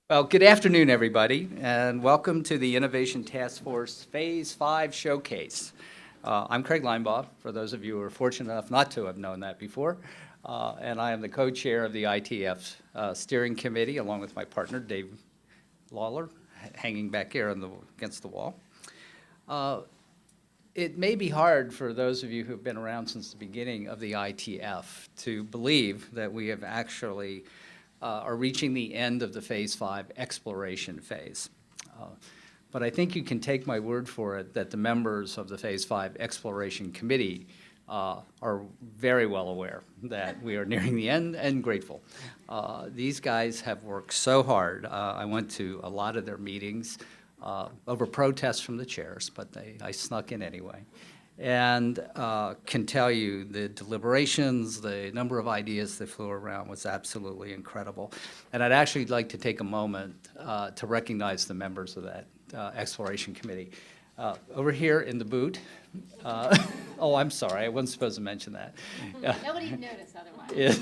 Well, good afternoon, everybody, and welcome to the Innovation Task Force Phase 5 Showcase. I'm Craig Linebaugh, for those of you who are fortunate enough not to have known that before, and I am the co-chair of the ITF Steering Committee, along with my partner, Dave Lawler, hanging back here against the wall. It may be hard for those of you who have been around since the beginning of the ITF to believe that we have actually are reaching the end of the Phase 5 exploration phase. But I think you can take my word for it that the members of the Phase 5 Exploration Committee are very well aware that we are nearing the end and grateful. These guys have worked so hard. I went to a lot of their meetings over protests from the chairs, but I snuck in anyway. And can tell you the deliberations, the number of ideas that flew around was absolutely incredible. And I'd actually like to take a moment to recognize the members of that Exploration Committee. Over here in the boot, oh, I'm sorry, I wasn't supposed to mention that. Nobody would notice otherwise.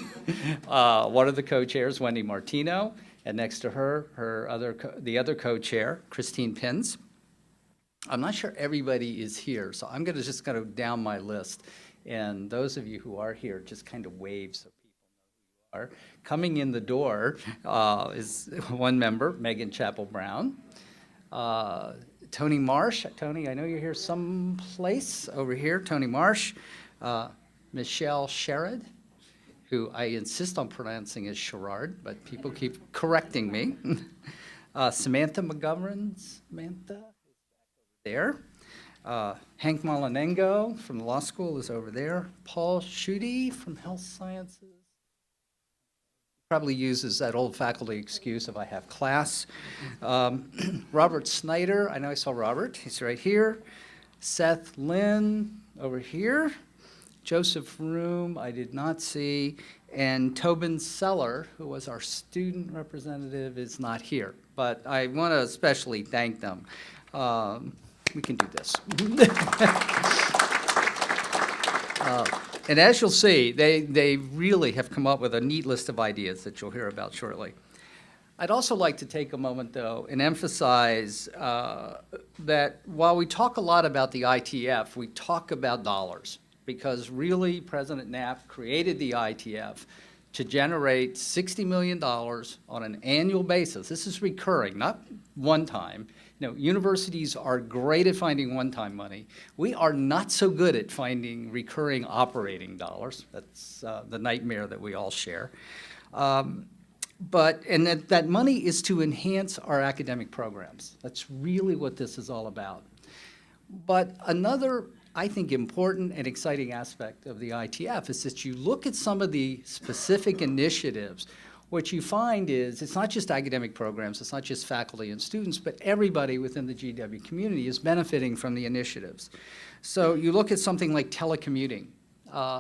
One of the co-chairs, Wendy Martino, and next to her, the other co-chair, Christine Pintz. I'm not sure everybody is here, so I'm just going to go down my list. And those of you who are here, just kind of wave so people know who you are. Coming in the door is one member, Megan Chappell-Brown. Tony Marsh. Tony, I know you're here someplace over here. Tony Marsh. Michelle Sherrod, who I insist on pronouncing as Sherrard, but people keep correcting me. Samantha McGovern. Samantha. There. Hank Molinengo from the law school is over there. Paul Schutte from health sciences. Probably uses that old faculty excuse if I have class. Robert Snyder, I know I saw Robert, he's right here. Seth Lynn over here. Joseph Room, I did not see. And Tobin Seller, who was our student representative, is not here. But I want to especially thank them. We can do this. And as you'll see, they really have come up with a neat list of ideas that you'll hear about shortly. I'd also like to take a moment, though, and emphasize that while we talk a lot about the ITF, we talk about dollars, because really President Knapp created the ITF to generate $60 million on an annual basis. This is recurring, not one time. You know, universities are great at finding one-time money. We are not so good at finding recurring operating dollars. That's the nightmare that we all share. And that money is to enhance our academic programs. That's really what this is all about. But another, I think, important and exciting aspect of the ITF is that you look at some of the specific initiatives. What you find is it's not just academic programs, it's not just faculty and students, but everybody within the GW community is benefiting from the initiatives. So you look at something like telecommuting.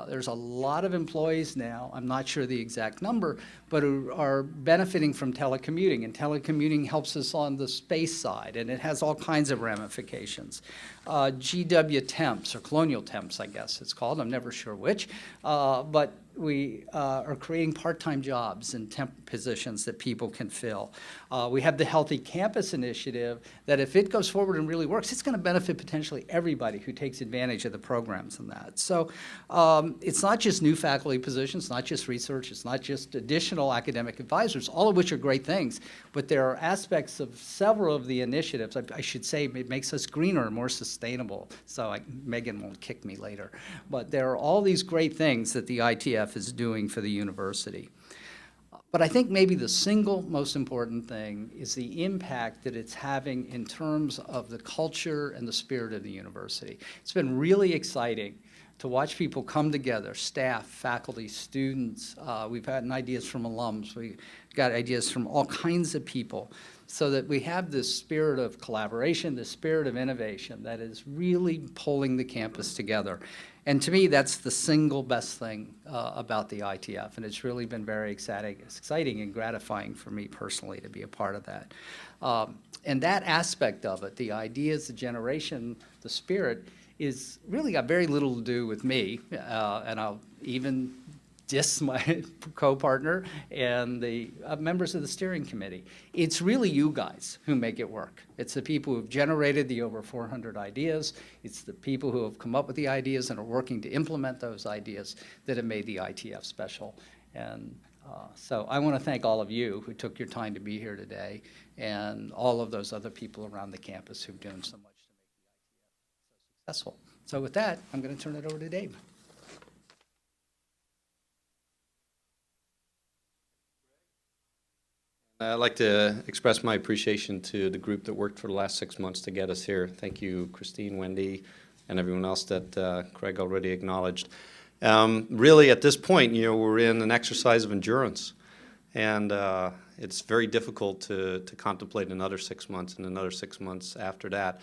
There's a lot of employees now, I'm not sure the exact number, but who are benefiting from telecommuting, and telecommuting helps us on the space side, and it has all kinds of ramifications. GW Temps, or Colonial Temps, I guess it's called, I'm never sure which, but we are creating part-time jobs and temp positions that people can fill. We have the Healthy Campus Initiative that if it goes forward and really works, it's going to benefit potentially everybody who takes advantage of the programs and that. So it's not just new faculty positions, not just research, it's not just additional academic advisors, all of which are great things, but there are aspects of several of the initiatives, I should say, it makes us greener and more sustainable, so Megan won't kick me later. But there are all these great things that the ITF is doing for the university. But I think maybe the single most important thing is the impact that it's having in terms of the culture and the spirit of the university. It's been really exciting to watch people come together, staff, faculty, students. We've gotten ideas from alums. We got ideas from all kinds of people, so that we have this spirit of collaboration, this spirit of innovation that is really pulling the campus together. And to me, that's the single best thing about the ITF, and it's really been very exciting and gratifying for me personally to be a part of that. And that aspect of it, the ideas, the generation, the spirit, is really got very little to do with me, and I'll even Dis, my co-partner, and the members of the steering committee. It's really you guys who make it work. It's the people who've generated the over 400 ideas. It's the people who have come up with the ideas and are working to implement those ideas that have made the ITF special. And so I want to thank all of you who took your time to be here today, and all of those other people around the campus who've done so much to make the ITF so successful. So with that, I'm going to turn it over to Dave. I'd like to express my appreciation to the group that worked for the last 6 months to get us here. Thank you, Christine, Wendy, and everyone else that Craig already acknowledged. Really, at this point, we're in an exercise of endurance, and it's very difficult to contemplate another 6 months and another 6 months after that.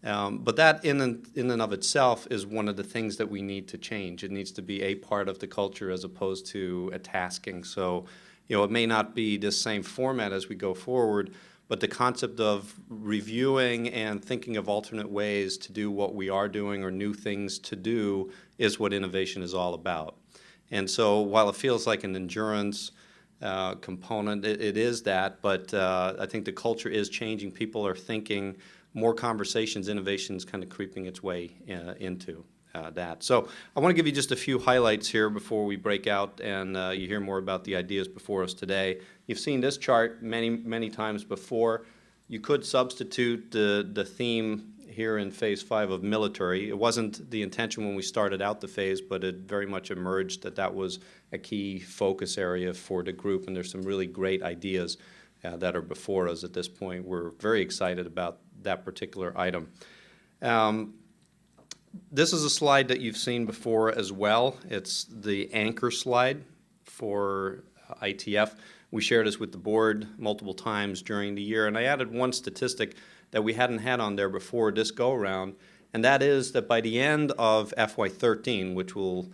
But that in and of itself is one of the things that we need to change. It needs to be a part of the culture as opposed to a tasking. So, it may not be the same format as we go forward, but the concept of reviewing and thinking of alternate ways to do what we are doing or new things to do is what innovation is all about. And so while it feels like an endurance component, it is that, but I think the culture is changing. People are thinking more conversations, innovation is kind of creeping its way into that. So I want to give you just a few highlights here before we break out and you hear more about the ideas before us today. You've seen this chart many times before. You could substitute the theme here in Phase 5 of military. It wasn't the intention when we started out the phase, but it very much emerged that was a key focus area for the group, and there's some really great ideas that are before us at this point. We're very excited about that particular item. This is a slide that you've seen before as well. It's the anchor slide for ITF. We shared this with the board multiple times during the year, and I added one statistic that we hadn't had on there before this go-around, and that is that by the end of FY13, which will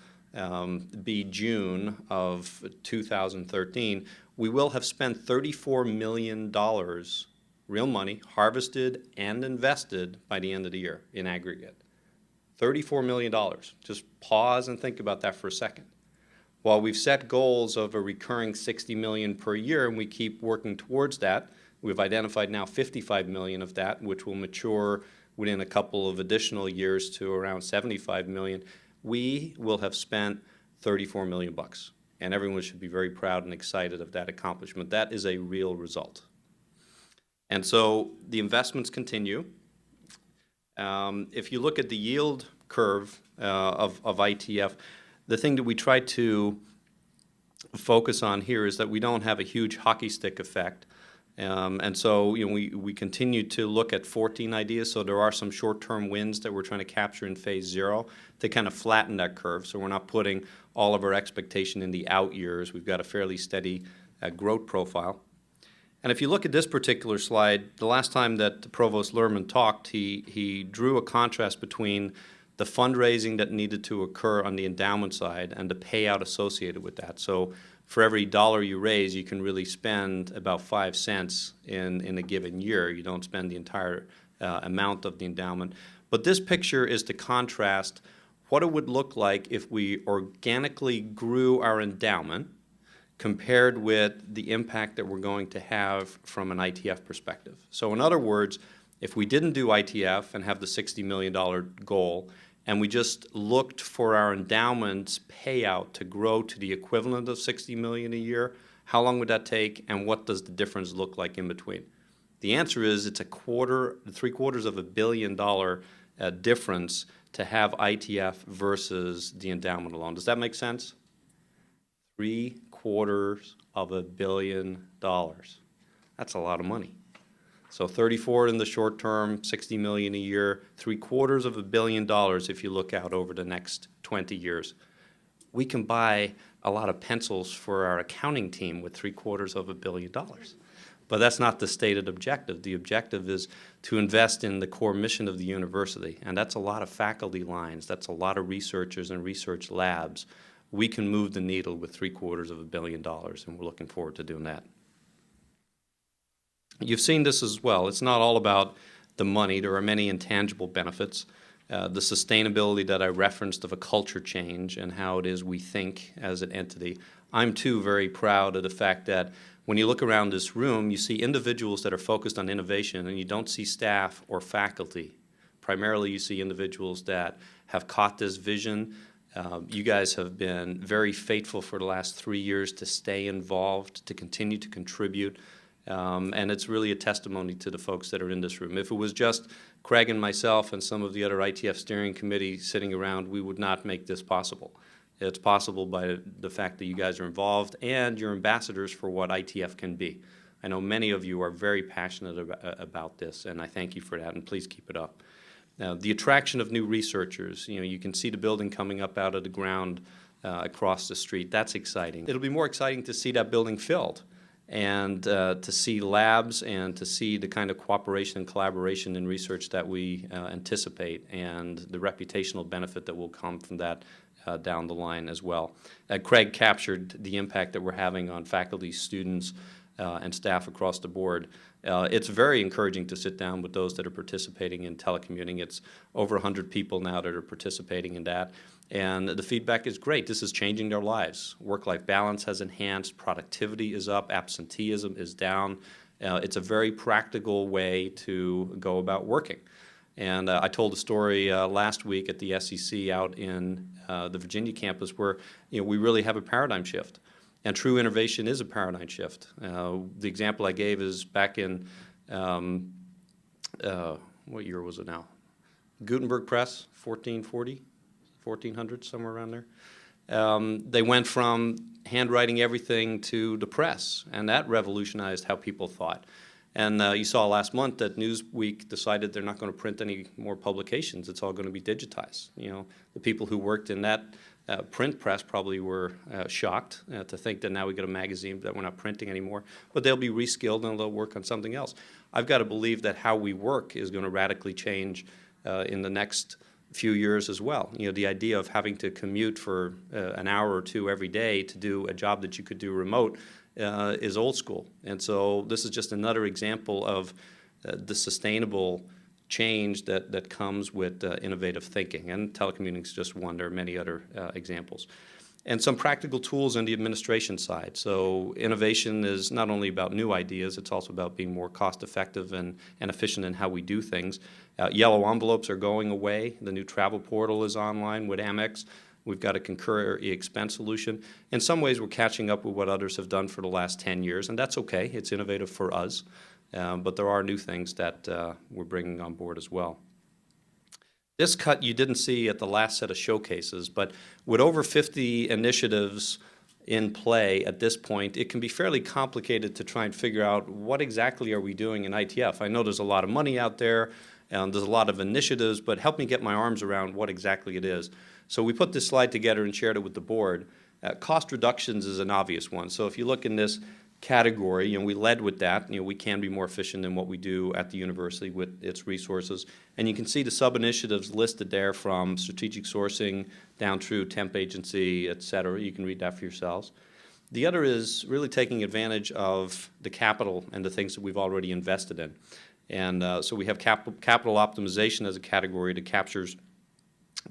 be June of 2013, we will have spent $34 million, real money, harvested and invested by the end of the year in aggregate. $34 million. Just pause and think about that for a second. While we've set goals of a recurring $60 million per year and we keep working towards that, we've identified now $55 million of that, which will mature within a couple of additional years to around $75 million. We will have spent $34 million bucks, and everyone should be very proud and excited of that accomplishment. That is a real result. And so the investments continue. If you look at the yield curve of ITF, the thing that we try to focus on here is that we don't have a huge hockey stick effect. And so we continue to look at 14 ideas, so there are some short-term wins that we're trying to capture in Phase 0 to kind of flatten that curve, so we're not putting all of our expectation in the out years. We've got a fairly steady growth profile. And if you look at this particular slide, the last time that Provost Lerman talked, he drew a contrast between the fundraising that needed to occur on the endowment side and the payout associated with that. So for every dollar you raise, you can really spend about 5 cents in a given year. You don't spend the entire amount of the endowment. But this picture is to contrast what it would look like if we organically grew our endowment compared with the impact that we're going to have from an ITF perspective. So in other words, if we didn't do ITF and have the $60 million goal, and we just looked for our endowment's payout to grow to the equivalent of $60 million a year, how long would that take, and what does the difference look like in between? The answer is it's $750 million difference to have ITF versus the endowment alone. Does that make sense? $750 million. That's a lot of money. So 34 in the short term, 60 million a year, $750 million if you look out over the next 20 years. We can buy a lot of pencils for our accounting team with $750 million. But that's not the stated objective. The objective is to invest in the core mission of the university, and that's a lot of faculty lines, that's a lot of researchers and research labs. We can move the needle with $750 million, and we're looking forward to doing that. You've seen this as well. It's not all about the money. There are many intangible benefits. the sustainability that I referenced of a culture change and how it is we think as an entity. I'm too very proud of the fact that when you look around this room, you see individuals that are focused on innovation, and you don't see staff or faculty. Primarily, you see individuals that have caught this vision. You guys have been very faithful for the last 3 years to stay involved, to continue to contribute, and it's really a testimony to the folks that are in this room. If it was just Craig and myself and some of the other ITF steering committee sitting around, we would not make this possible. It's possible by the fact that you guys are involved and you're ambassadors for what ITF can be. I know many of you are very passionate about this, and I thank you for that, and please keep it up. Now, the attraction of new researchers, you can see the building coming up out of the ground across the street. That's exciting. It'll be more exciting to see that building filled and to see labs and to see the kind of cooperation and collaboration in research that we anticipate and the reputational benefit that will come from that down the line as well. Craig captured the impact that we're having on faculty, students, and staff across the board. It's very encouraging to sit down with those that are participating in telecommuting. It's over 100 people now that are participating in that, and the feedback is great. This is changing their lives. Work-life balance has enhanced, productivity is up, absenteeism is down. It's a very practical way to go about working. And I told a story last week at the SEC out in the Virginia campus where we really have a paradigm shift. And true innovation is a paradigm shift. The example I gave is back in, what year was it now? Gutenberg Press, 1440, 1400, somewhere around there. They went from handwriting everything to the press, and that revolutionized how people thought. And you saw last month that Newsweek decided they're not going to print any more publications. It's all going to be digitized. The people who worked in that print press probably were shocked to think that now we get a magazine that we're not printing anymore. But they'll be reskilled and they'll work on something else. I've got to believe that how we work is going to radically change in the next few years as well. The idea of having to commute for an hour or two every day to do a job that you could do remote is old school. And so this is just another example of the sustainable change that comes with innovative thinking. And telecommuting is just one. There are many other examples. And some practical tools on the administration side. So innovation is not only about new ideas, it's also about being more cost-effective and efficient in how we do things. Yellow envelopes are going away. The new travel portal is online with Amex. We've got a Concur e-expense solution. In some ways, we're catching up with what others have done for the last 10 years, and that's okay. It's innovative for us. But there are new things that we're bringing on board as well. This cut you didn't see at the last set of showcases, but with over 50 initiatives in play at this point, it can be fairly complicated to try and figure out what exactly are we doing in ITF. I know there's a lot of money out there, and there's a lot of initiatives, but help me get my arms around what exactly it is. So we put this slide together and shared it with the board. Cost reductions is an obvious one. So if you look in this category, we led with that. We can be more efficient in what we do at the university with its resources. And you can see the sub-initiatives listed there from strategic sourcing down through temp agency, et cetera. You can read that for yourselves. The other is really taking advantage of the capital and the things that we've already invested in. And so we have capital optimization as a category that captures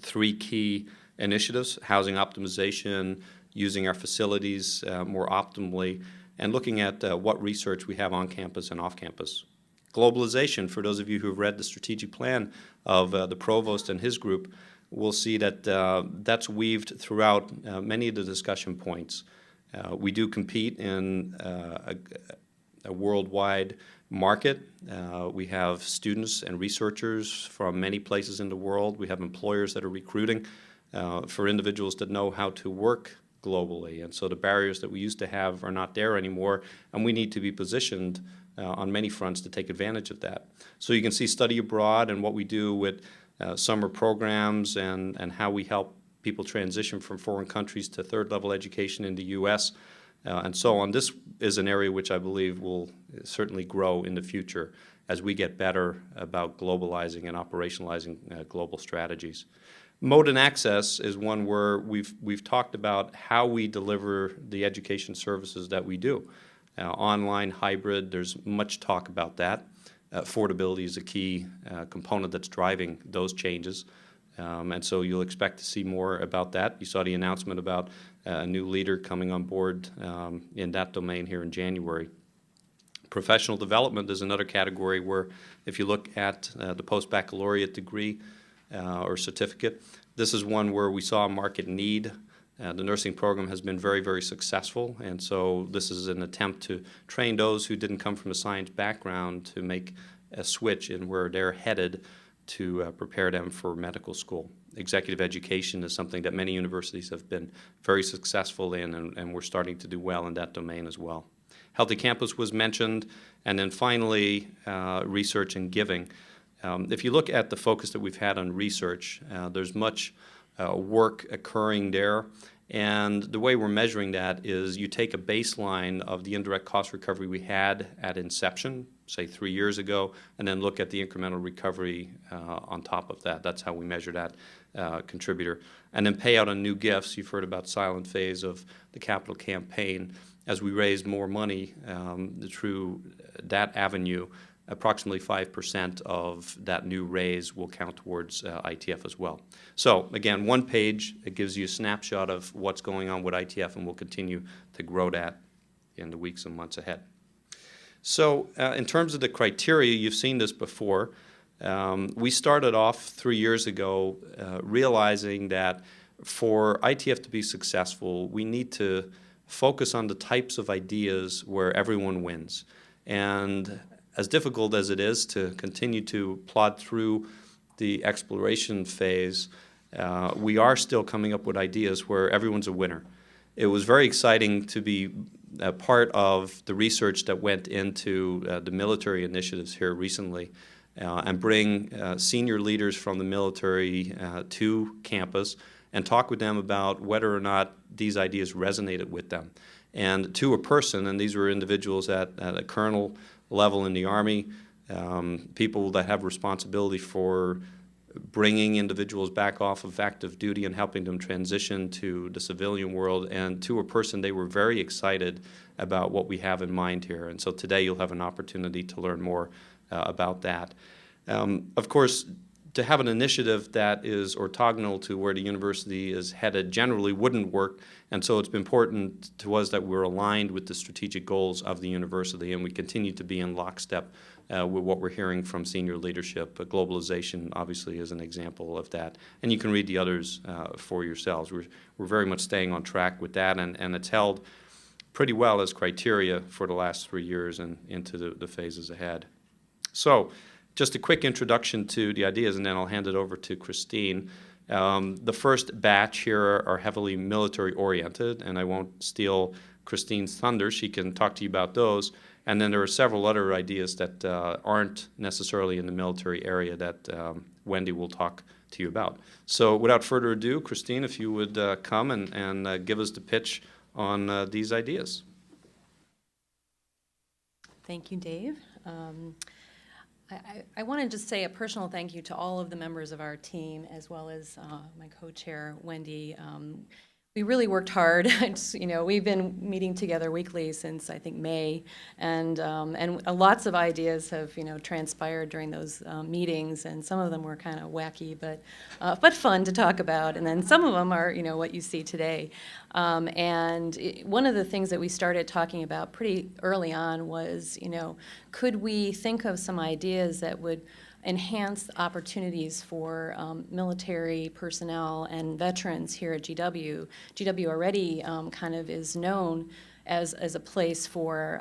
3 key initiatives: housing optimization, using our facilities more optimally, and looking at what research we have on campus and off campus. Globalization, for those of you who have read the strategic plan of the provost and his group, will see that that's weaved throughout many of the discussion points. We do compete in a worldwide market. We have students and researchers from many places in the world. We have employers that are recruiting for individuals that know how to work globally. And so the barriers that we used to have are not there anymore, and we need to be positioned on many fronts to take advantage of that. So you can see study abroad and what we do with summer programs and how we help people transition from foreign countries to third-level education in the U.S., and so on. This is an area which I believe will certainly grow in the future as we get better about globalizing and operationalizing global strategies. Mode and access is one where we've talked about how we deliver the education services that we do. Online, hybrid, there's much talk about that. Affordability is a key component that's driving those changes. And so you'll expect to see more about that. You saw the announcement about a new leader coming on board in that domain here in January. Professional development is another category where if you look at the post-baccalaureate degree or certificate, this is one where we saw a market need. The nursing program has been very, very successful, and so this is an attempt to train those who didn't come from a science background to make a switch in where they're headed to prepare them for medical school. Executive education is something that many universities have been very successful in, and we're starting to do well in that domain as well. Healthy Campus was mentioned, and then finally, research and giving. If you look at the focus that we've had on research, there's much work occurring there, and the way we're measuring that is you take a baseline of the indirect cost recovery we had at inception, say 3 years ago, and then look at the incremental recovery on top of that. That's how we measure that contributor. And then payout on new gifts. You've heard about silent phase of the capital campaign. As we raise more money through that avenue, approximately 5% of that new raise will count towards ITF as well. So again, one page, it gives you a snapshot of what's going on with ITF, and we'll continue to grow that in the weeks and months ahead. So in terms of the criteria, you've seen this before. We started off 3 years ago realizing that for ITF to be successful, we need to focus on the types of ideas where everyone wins. And as difficult as it is to continue to plod through the exploration phase, we are still coming up with ideas where everyone's a winner. It was very exciting to be a part of the research that went into the military initiatives here recently and bring senior leaders from the military to campus and talk with them about whether or not these ideas resonated with them. And to a person, and these were individuals at a colonel level in the Army, people that have responsibility for bringing individuals back off of active duty and helping them transition to the civilian world. And to a person, they were very excited about what we have in mind here. And so today you'll have an opportunity to learn more about that. Of course, to have an initiative that is orthogonal to where the university is headed generally wouldn't work, and so it's important to us that we're aligned with the strategic goals of the university, and we continue to be in lockstep with what we're hearing from senior leadership. Globalization obviously is an example of that, and you can read the others for yourselves. We're very much staying on track with that, and it's held pretty well as criteria for the last 3 years and into the phases ahead. So, just a quick introduction to the ideas, and then I'll hand it over to Christine. The first batch here are heavily military-oriented, and I won't steal Christine's thunder. She can talk to you about those. And then there are several other ideas that aren't necessarily in the military area that Wendy will talk to you about. So without further ado, Christine, if you would come and give us the pitch on these ideas. Thank you, Dave. I want to just say a personal thank you to all of the members of our team, as well as my co-chair, Wendy. We really worked hard. We've been meeting together weekly since, I think, May, and lots of ideas have, transpired during those meetings, and some of them were kind of wacky, but fun to talk about, and then some of them are, what you see today. One of the things that we started talking about pretty early on was, could we think of some ideas that would enhance opportunities for military personnel and veterans here at GW. GW already kind of is known as a place for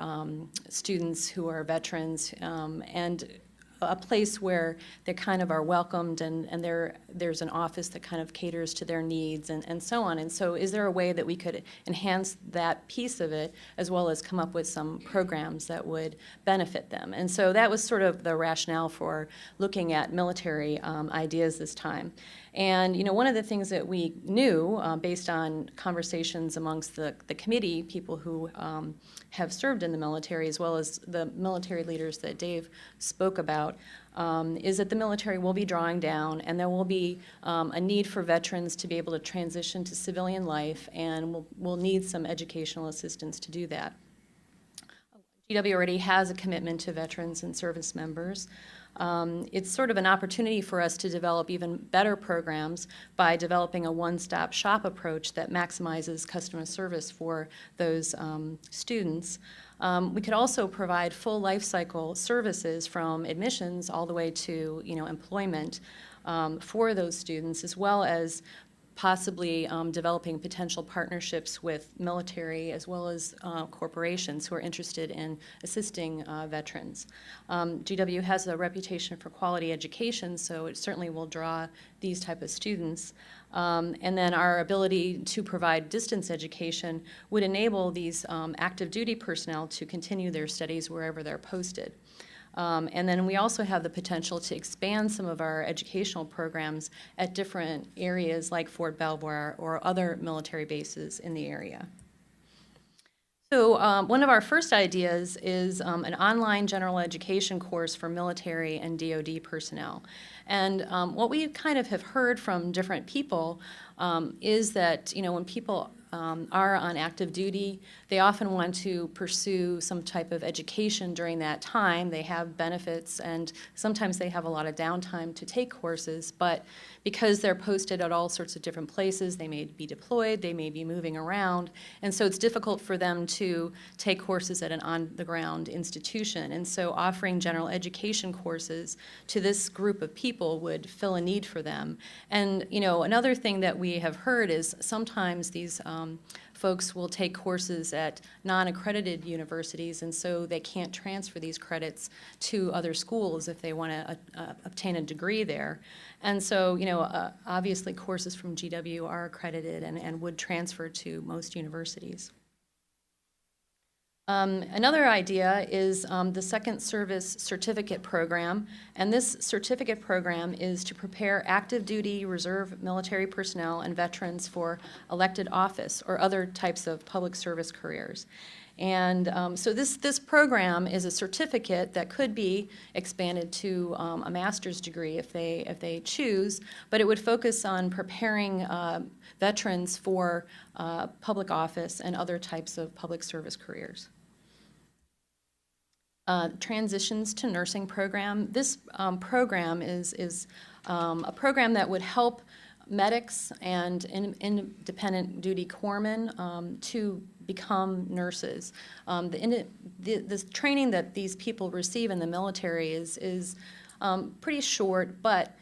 students who are veterans and a place where they kind of are welcomed and there's an office that kind of caters to their needs and so on. And so is there a way that we could enhance that piece of it as well as come up with some programs that would benefit them? And so that was sort of the rationale for looking at military ideas this time. And one of the things that we knew based on conversations amongst the committee, people who have served in the military, as well as the military leaders that Dave spoke about, is that the military will be drawing down, and there will be a need for veterans to be able to transition to civilian life, and we'll need some educational assistance to do that. GW already has a commitment to veterans and service members. It's sort of an opportunity for us to develop even better programs by developing a one-stop shop approach that maximizes customer service for those students. We could also provide full life cycle services from admissions all the way to, employment for those students, as well as possibly developing potential partnerships with military as well as corporations who are interested in assisting veterans. GW has a reputation for quality education, so it certainly will draw these type of students. And then our ability to provide distance education would enable these active duty personnel to continue their studies wherever they're posted. And then we also have the potential to expand some of our educational programs at different areas like Fort Belvoir or other military bases in the area. So one of our first ideas is an online general education course for military and DoD personnel. And what we kind of have heard from different people is that, when people are on active duty, they often want to pursue some type of education during that time. They have benefits, and sometimes they have a lot of downtime to take courses, but because they're posted at all sorts of different places, they may be deployed, they may be moving around, and so it's difficult for them to take courses at an on-the-ground institution. And so offering general education courses to this group of people would fill a need for them. And, another thing that we have heard is sometimes these folks will take courses at non-accredited universities, and so they can't transfer these credits to other schools if they want to obtain a degree there. And so, obviously courses from GW are accredited and would transfer to most universities. Another idea is the Second Service Certificate Program, and this certificate program is to prepare active duty reserve military personnel and veterans for elected office or other types of public service careers. And so this program is a certificate that could be expanded to a master's degree if they choose, but it would focus on preparing veterans for public office and other types of public service careers. Transitions to Nursing Program. This program is a program that would help medics and independent duty corpsmen to become nurses. The training that these people receive in the military is pretty short, but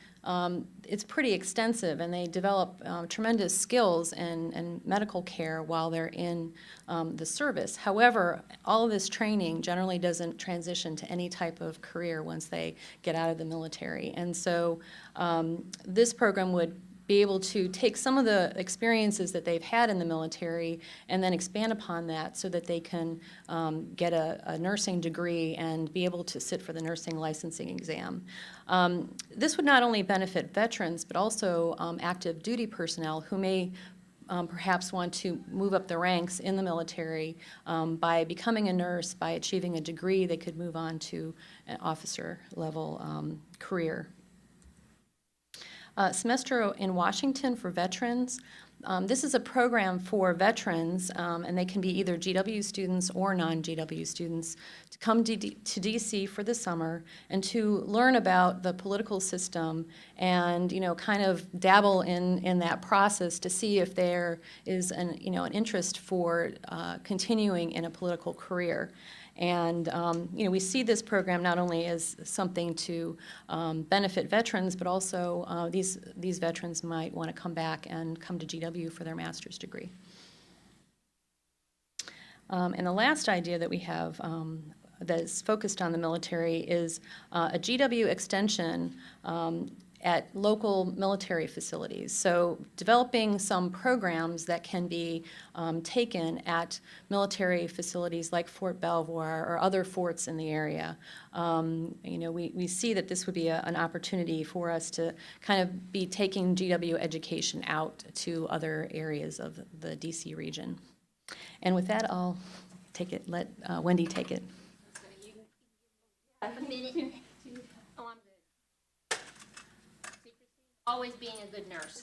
it's pretty extensive, and they develop tremendous skills in medical care while they're in the service. However, all of this training generally doesn't transition to any type of career once they get out of the military. And so this program would be able to take some of the experiences that they've had in the military and then expand upon that so that they can get a nursing degree and be able to sit for the nursing licensing exam. This would not only benefit veterans, but also active duty personnel who may perhaps want to move up the ranks in the military. By becoming a nurse, by achieving a degree, they could move on to an officer level career. Semester in Washington for veterans. This is a program for veterans, and they can be either GW students or non-GW students, to come to DC for the summer and to learn about the political system and, kind of dabble in that process to see if there is an interest for continuing in a political career. And we see this program not only as something to benefit veterans, but also these veterans might want to come back and come to GW for their master's degree. And the last idea that we have that is focused on the military is a GW extension at local military facilities. So developing some programs that can be taken at military facilities like Fort Belvoir or other forts in the area. We see that this would be an opportunity for us to kind of be taking GW education out to other areas of the DC region. And with that, I'll let Wendy take it. A minute. Oh, I'm good. Always being a good nurse.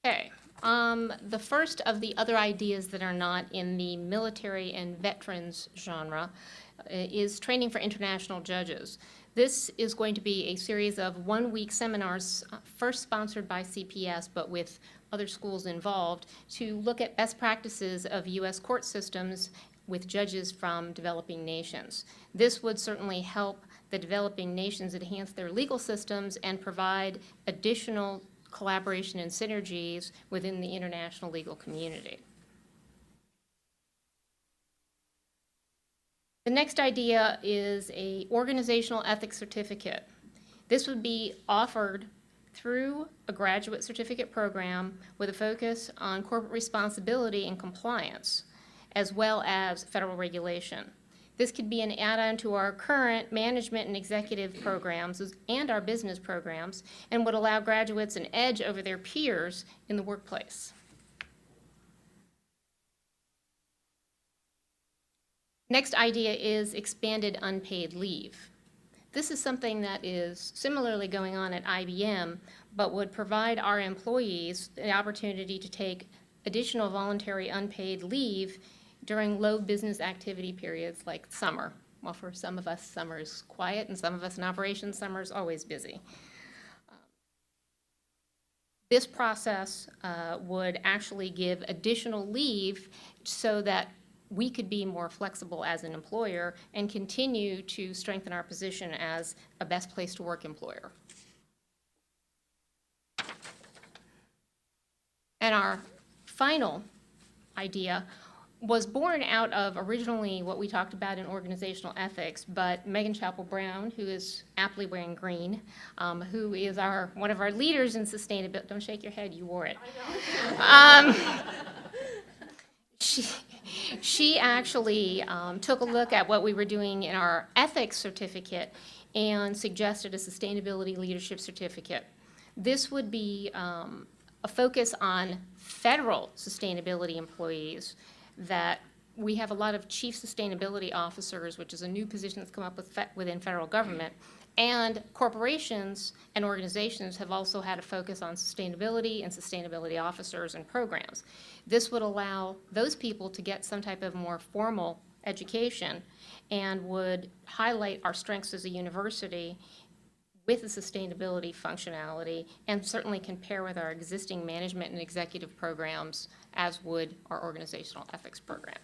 Okay, the first of the other ideas that are not in the military and veterans genre is training for international judges. This is going to be a series of one-week seminars, first sponsored by CPS, but with other schools involved, to look at best practices of U.S. court systems with judges from developing nations. This would certainly help the developing nations enhance their legal systems and provide additional collaboration and synergies within the international legal community. The next idea is an organizational ethics certificate. This would be offered through a graduate certificate program with a focus on corporate responsibility and compliance, as well as federal regulation. This could be an add-on to our current management and executive programs and our business programs, and would allow graduates an edge over their peers in the workplace. Next idea is expanded unpaid leave. This is something that is similarly going on at IBM, but would provide our employees the opportunity to take additional voluntary unpaid leave during low business activity periods like summer. Well, for some of us, summer is quiet, and some of us in operations, summer is always busy. This process would actually give additional leave so that we could be more flexible as an employer and continue to strengthen our position as a best place to work employer. And our final idea was born out of originally what we talked about in organizational ethics, but Megan Chappell-Brown, who is aptly wearing green, who is one of our leaders in sustainability. Don't shake your head, you wore it. She actually took a look at what we were doing in our ethics certificate and suggested a sustainability leadership certificate. This would be a focus on federal sustainability employees, that we have a lot of chief sustainability officers, which is a new position that's come up within federal government, and corporations and organizations have also had a focus on sustainability and sustainability officers and programs. This would allow those people to get some type of more formal education and would highlight our strengths as a university with the sustainability functionality, and certainly compare with our existing management and executive programs, as would our organizational ethics program.